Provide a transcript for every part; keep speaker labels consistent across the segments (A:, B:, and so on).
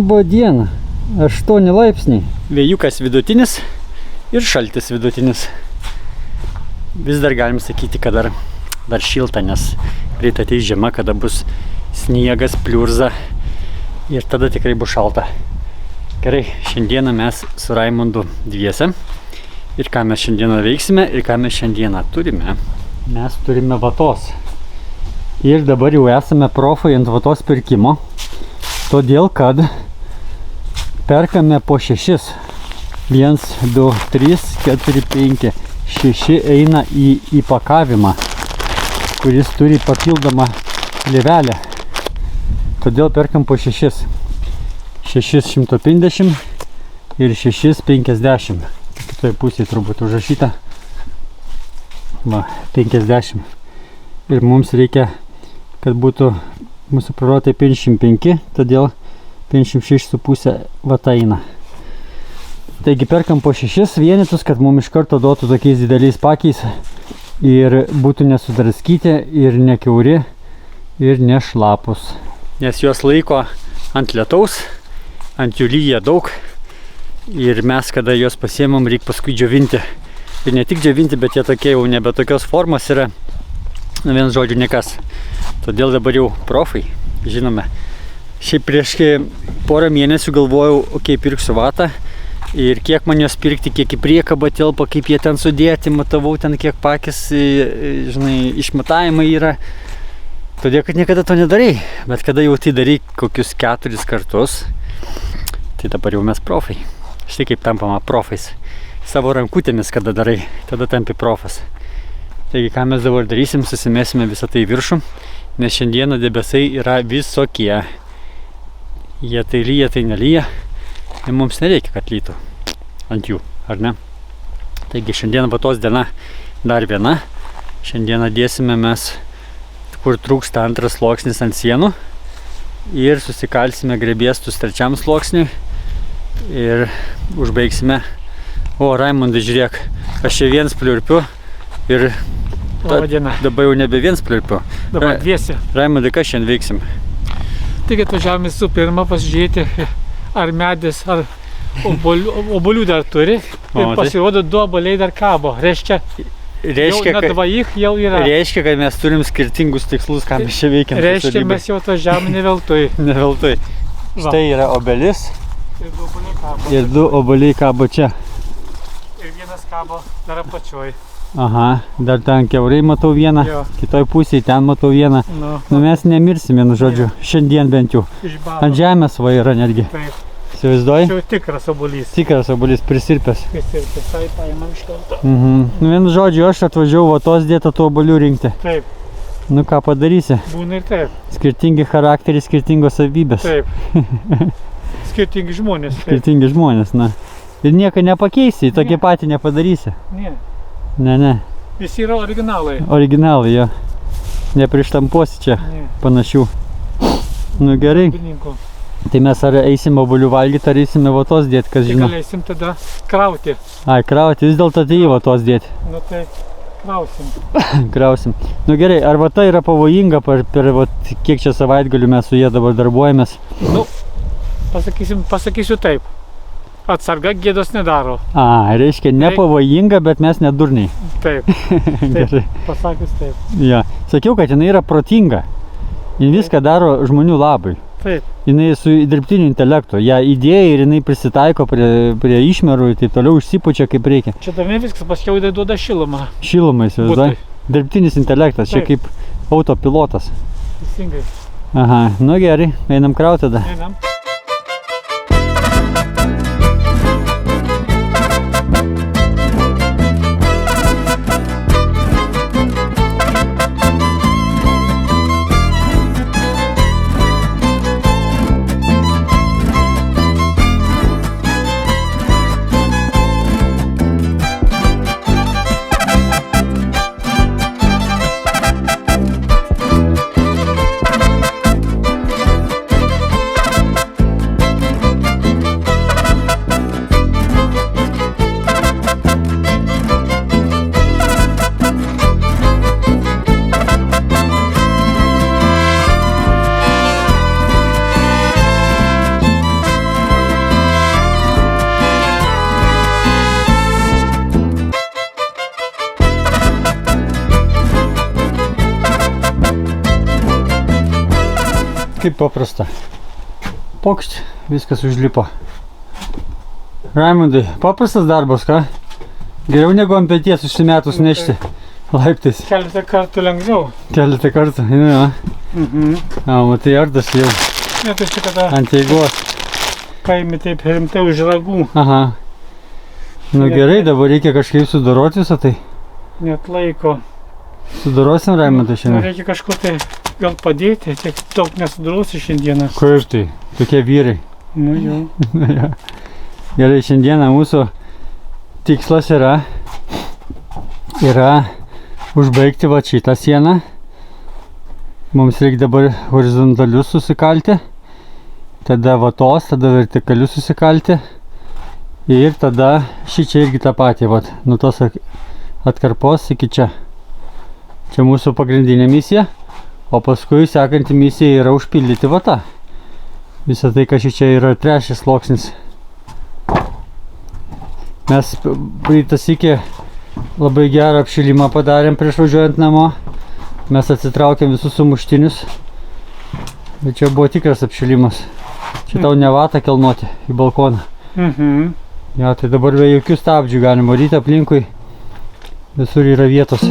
A: Labą dieną. 8 laipsniai. Vėjukas vidutinis ir šaltis vidutinis. Vis dar galim sakyti, kad dar šilta, nes greit ateis žiema, kada bus sniegas, pliurza ir tada tikrai bus šalta. Gerai, šiandieną mes su Raimondu dviese. Ir ką mes šiandieną veiksime ir ką mes šiandieną turime. Mes turime vatos. Ir dabar jau esame profai ant vatos pirkimo. Todėl, kad perkame po 6. 1, 2, 3, 4, 5. 6 eina į įpakavimą, kuris turi papildomą plėvelę. Todėl perkam po 6. 6 150 ir 6 50. Kitoje pusėje turbūt užrašyta. Va, 50. Ir mums reikia, kad būtų mūsų prorotai 55, todėl 56,5 vata eina. Taigi perkam po 6 vienetus, kad mums iš karto duotų tokiais dideliais pakiais ir būtų nesudraskyti ir nekiauri ir nešlapus. Nes juos laiko ant lietaus, ant jų lyja daug ir mes, kada juos pasiemam, reikia paskui džiovinti. Ir ne tik džiovinti, bet jie tokie jau nebe tokios formos yra, viens žodžiu nekas. Todėl dabar jau profai, žinome. Šiaip prieš porą mėnesių galvojau, pirksiu vatą. Ir kiek man jos pirkti, kiek į priekabą telpa, kaip jie ten sudėti, matavau ten kiek pakis, žinai, išmatavimai yra. Todėl, kad niekada to nedarai. Bet kada jau tai darai kokius 4 kartus, tai dabar jau mes profai. Štai kaip tampama profais. Savo rankutėmis, kada darai, tada tampi profas. Taigi, ką mes dabar darysim, susimėsime visą tai į viršų, nes šiandieną debesai yra visokie. Jie tai lyja, tai nelyja. Ir mums nereikia, kad lytų ant jų, ar ne? Taigi šiandien vatos diena dar viena. Šiandieną dėsime mes, kur trūksta antras sluoksnis ant sienų. Ir susikalsime grebiestus trečiam sluoksniui. Ir užbaigsime. O, Raimondai, žiūrėk, aš čia viens pliurpiu. Ir dabar jau nebe viens pliurpiu.
B: Dabar dviesi.
A: Raimondai, ką šiandien veiksim?
B: Taigi atvažiavome su pirma pasižiūrėti, ar medis, ar obuolių dar turi. Ir pasirodo, 2 obuoliai dar kabo. Reiškia, jau yra.
A: Reiškia, kad mes turim skirtingus tikslus, ką mes čia veikiam.
B: Reiškia, mes jau atvažiavome ne veltui.
A: Ne veltui. Štai yra obelis. Ir 2 obuoliai kabo čia.
B: Ir vienas kabo dar apačioj.
A: Aha, dar ten kiaurai matau vieną, kitoj pusėje ten matau vieną. Nu mes nemirsim, vienu žodžiu, šiandien bent jau. Ant žemės va yra netgi.
B: Taip.
A: Įsivaizduoji?
B: Čia tikras obuolys.
A: Tikras obuolys, prisirpęs.
B: Prisirpęs, tai paimam iš karto.
A: Nu vienu žodžiu, aš atvažiavau vatos dėtą tų obuolių rinkti.
B: Taip.
A: Nu ką padarysi?
B: Būna ir taip.
A: Skirtingi charakteriai, skirtingos savybės.
B: Taip. Skirtingi žmonės.
A: Skirtingi žmonės, na. Ir nieko nepakeisi, tokį patį nepadarysi.
B: Ne.
A: Ne.
B: Visi yra originalai.
A: Originalai, jo. Neprištampuosi čia panašių. Nu gerai. Tai mes ar eisim obuolių valgyti, ar eisim vatos dėti, kas žino?
B: Tai galėsim tada krauti.
A: Ai, krauti, vis dėlto tai į vatos dėti.
B: Nu tai krausim.
A: Krausim. Nu gerai, ar vata yra pavojinga per kiek čia savaitgalių mes su jie dabar darbuojamės?
B: Nu, pasakysiu taip. Atsarga gėdos nedaro.
A: Reiškia, nepavojinga, bet mes nedurniai.
B: Taip.
A: Gerai.
B: Pasakius taip.
A: Ja. Sakiau, kad jinai yra protinga. Jin viską daro žmonių labai.
B: Taip.
A: Jinai su dirbtiniu intelektu. Ja idėja ir jinai prisitaiko prie išmerų ir taip toliau užsipučia kaip reikia.
B: Čia dar ne viskas, paskiau jinai duoda šilumą.
A: Šilumą, įsivaizduoji? Dirbtinis intelektas, čia kaip autopilotas.
B: Teisingai.
A: Aha, nu gerai, einam krauti tada.
B: Einam.
A: kaip paprasta. Pokšt, viskas užlipo. Raimundai, paprastas darbas, ką? Geriau negu ant peties užsimetus nešti laiptais.
B: Keletą kartų lengviau.
A: Keletą kartų, ne? Matai, ardas jau.
B: Ne, tai čia kada
A: ant eigos.
B: paimi taip rimtai už ragų.
A: Aha. Nu gerai, dabar reikia kažkaip sudoroti visą tai.
B: Net laiko.
A: Sudorosim, Raimundai, šiandien?
B: Reikia kažkur tai gal padėti, tiek daug nesudorosi šiandieną.
A: Kaip tai? Tokie vyrai.
B: Nu jau.
A: Ja. Gerai, šiandieną mūsų tikslas yra užbaigti va šitą sieną. Mums reikia dabar horizontalius susikalti, tada vatos, tada vertikalius susikalti ir tada šičia irgi tą patį, vat, nuo tos atkarpos iki čia. Čia mūsų pagrindinė misija, o paskui sekanti misija yra užpildyti vatą. Visą tai, kas šičia yra trečias sluoksnis. Mes praeitą sykį labai gerą apšilimą padarėm prieš važiuojant namo. Mes atsitraukėm visus sumuštinius. Bet čia buvo tikras apšilimas. Čia tau ne vatą kelnoti į balkoną. Ja, tai dabar be jokių stabdžių galima varyti aplinkui. Visur yra vietos.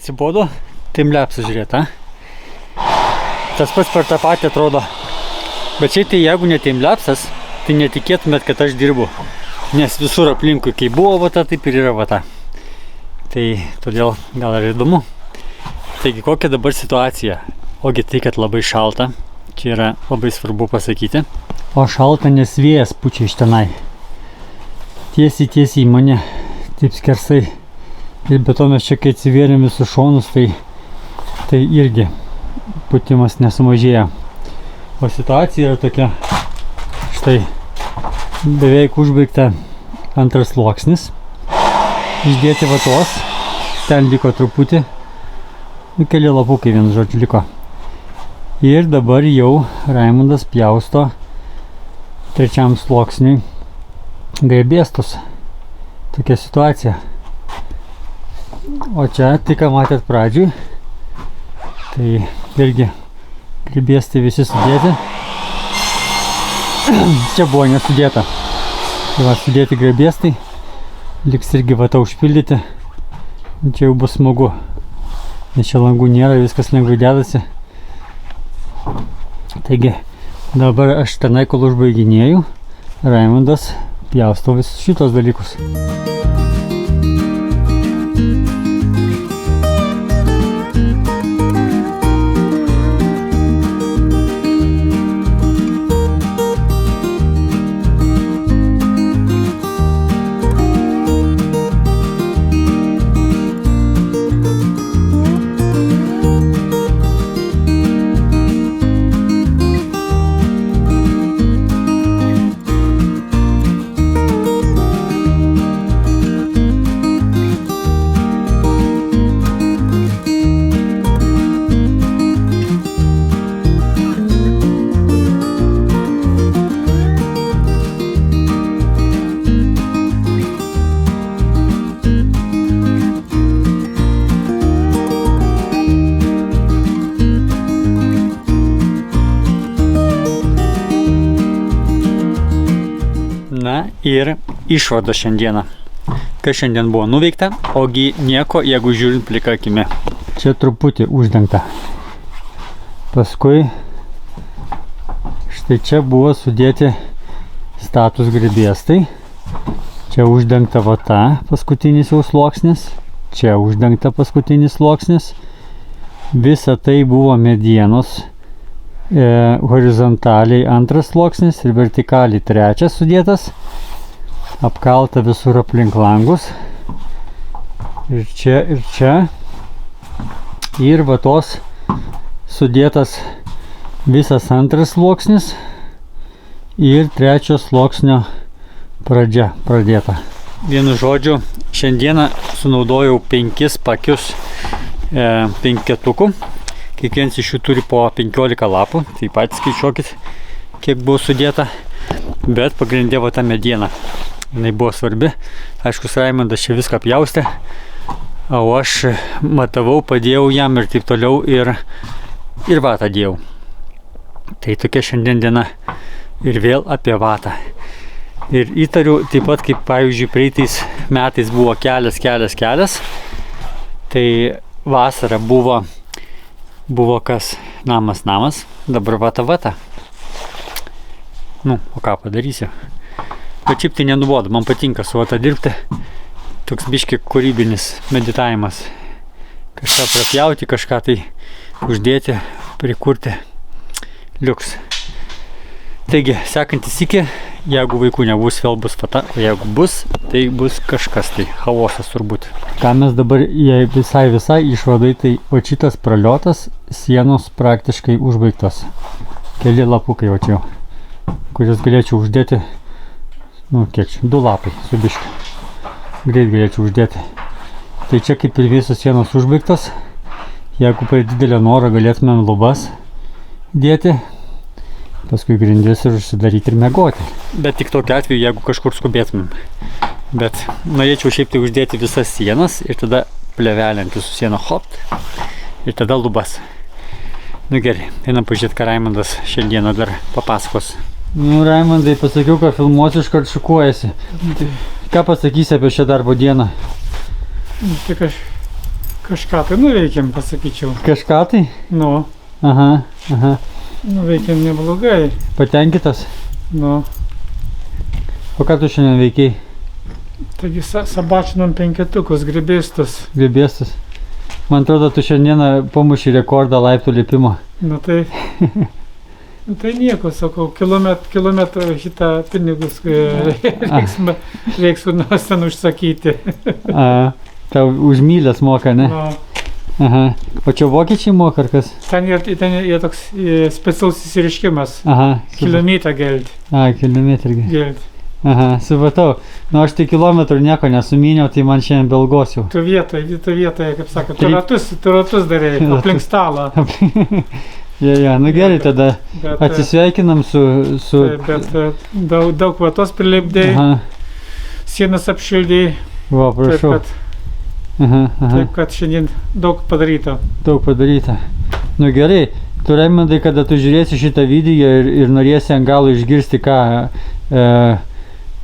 A: atsibodo timelapsą žiūrėti, Tas pats per tą patį atrodo. Bet šiaip tai jeigu ne timelapsas, tai netikėtumėt, kad aš dirbu. Nes visur aplinkui, kai buvo vata, taip ir yra vata. Tai todėl gal ir įdomu. Taigi, kokia dabar situacija? Ogi tai, kad labai šalta. Čia yra labai svarbu pasakyti. O šalta, nes vėjas pučia iš tenai. Tiesiai į mane, taip skersai. Ir be to mes čia, kai atsivėrėm visus šonus, tai irgi putimas nesumažėja. O situacija yra tokia, štai, beveik užbaigta antras sluoksnis. Išdėti vatos, ten liko truputį, keli lapukai vienu žodžiu liko. Ir dabar jau Raimundas pjausto trečiam sluoksniui grėbėstus. Tokia situacija. O čia, tai ką matėt pradžiui, tai irgi grėbėstai visi sudėti. Čia buvo nesudėta. Tai va, sudėti grėbėstai. Liks irgi vata užpildyti. Čia jau bus smagu. Nes čia langų nėra, viskas lengvai dedasi. Taigi, dabar aš tenai, kol užbaiginėju, Raimundas pjausto visus šitos dalykus. Na ir išvada šiandieną. Kas šiandien buvo nuveikta, ogi nieko, jeigu žiūrint plika akimi. Čia truputį uždengta. Paskui štai čia buvo sudėti status grėbėstai. Čia uždengta vata, paskutinis jau sluoksnis. Čia uždengta paskutinis sluoksnis. Visa tai buvo medienos. Horizontaliai antras sluoksnis ir vertikaliai trečias sudėtas. Apkalta visur aplink langus. Ir čia, ir čia. Ir vatos sudėtas visas antras sluoksnis. Ir trečio sluoksnio pradžia pradėta. Vienu žodžiu, šiandieną sunaudojau 5 pakius penketukų. Kiekvienas iš jų turi po 15 lapų, tai patys skaičiuokit, kiek buvo sudėta, bet pagrindė va ta mediena. Jinai buvo svarbi. Aišku, Raimundas čia viską pjaustė, o aš matavau, padėjau jam ir taip toliau ir vatą dėjau. Tai tokia šiandien diena ir vėl apie vatą. Ir įtariu, taip pat kaip pavyzdžiui praeitais metais buvo kelias, tai vasara buvo kas namas, dabar vata. Nu, o ką padarysiu. Bet šiaip tai nenubodu, man patinka su vata dirbti. Toks biški kūrybinis meditavimas. Kažką prapjauti, kažką tai uždėti, prikurti. Liuks. Taigi, sekantis iki, jeigu vaikų nebus, vėl bus vata, o jeigu bus, tai bus kažkas tai, chaosas turbūt. Ką mes dabar, jei visai išvadai, tai o šitas praliotas, sienos praktiškai užbaigtos. Keli lapukai va čia, kurias galėčiau uždėti, nu kiek čia, 2 lapai su biškiu. Greit galėčiau uždėti. Tai čia kaip ir visos sienos užbaigtos. Jeigu per didelę norą galėtumėm lubas dėti, paskui grindis ir užsidaryti ir miegoti. Bet tik tokiu atveju, jeigu kažkur skubėtumėm. Bet norėčiau šiaip tai uždėti visas sienas ir tada plevelę ant visų sienų hopt ir tada lubas. Nu gerai, einam pažiūrėti, ką Raimundas šiandieną dar papasakos. Nu Raimundai, pasakiau, kad filmuosiu, iškart šukuojasi. Ką pasakysi apie šią darbo dieną?
B: Tik aš Kažką tai nuveikėm, pasakyčiau.
A: Kažką tai?
B: Nu,
A: Aha, aha.
B: nuveikėm neblogai.
A: Patenkintas?
B: Nu,
A: O ką tu šiandien veikiai?
B: taigi sabačinom 5 grybėstus.
A: Grybėstus. Man atrodo, tu šiandieną pamuši rekordą laiptų lipimo.
B: Nu tai... Nu, tai nieko, sakau, kilometrą šitą pinigus reiks nors ten užsakyti.
A: A, tau už mylės moka, ne?
B: Nu,
A: Aha. O čia vokiečiai moka ar kas?
B: ten yra toks specialus įsiriškimas.
A: Aha.
B: Kilometrą geld.
A: A, kilometrą.
B: Geld.
A: Aha, supratau. Nu, aš tai kilometrų nieko nesumyniau, tai man šiandien belgosiu.
B: Tu vietoje, kaip sako, tu ratus darėjai, aplink stalą.
A: Ja, nu gerai, tada
B: Bet,
A: atsisveikinam su...
B: bet daug vatos prilipdėjai,
A: Aha,
B: sienas apšildėjai,
A: va, prašau. Aha.
B: taip kad šiandien daug padaryta.
A: Daug padaryta. Nu gerai, tu Raimondai, kada tu žiūrėsi šitą video ir norėsi ant galo išgirsti ką,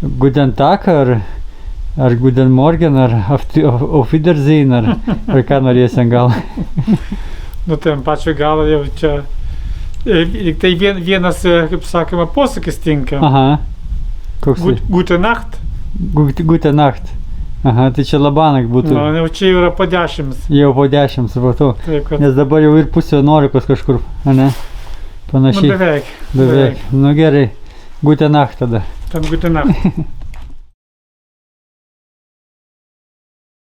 A: Guten Tag ar Guten Morgen ar Auf Wiedersehen ar ką norėsi ant galo.
B: Nu, tai ant pačio galo jau čia, tai vienas, kaip sakoma, posakis tinka.
A: Aha. Koks tai?
B: Gute Nacht.
A: Guten Nacht. Aha, tai čia labanak būtų.
B: Nu, jau čia yra po 10.
A: Jau po 10, supratau.
B: Taip, kad...
A: Nes dabar jau ir pusė 11 kažkur, ane? Panašiai.
B: Nu, beveik.
A: Beveik. Nu gerai. Guten Nacht tada.
B: Tam Gute Nacht.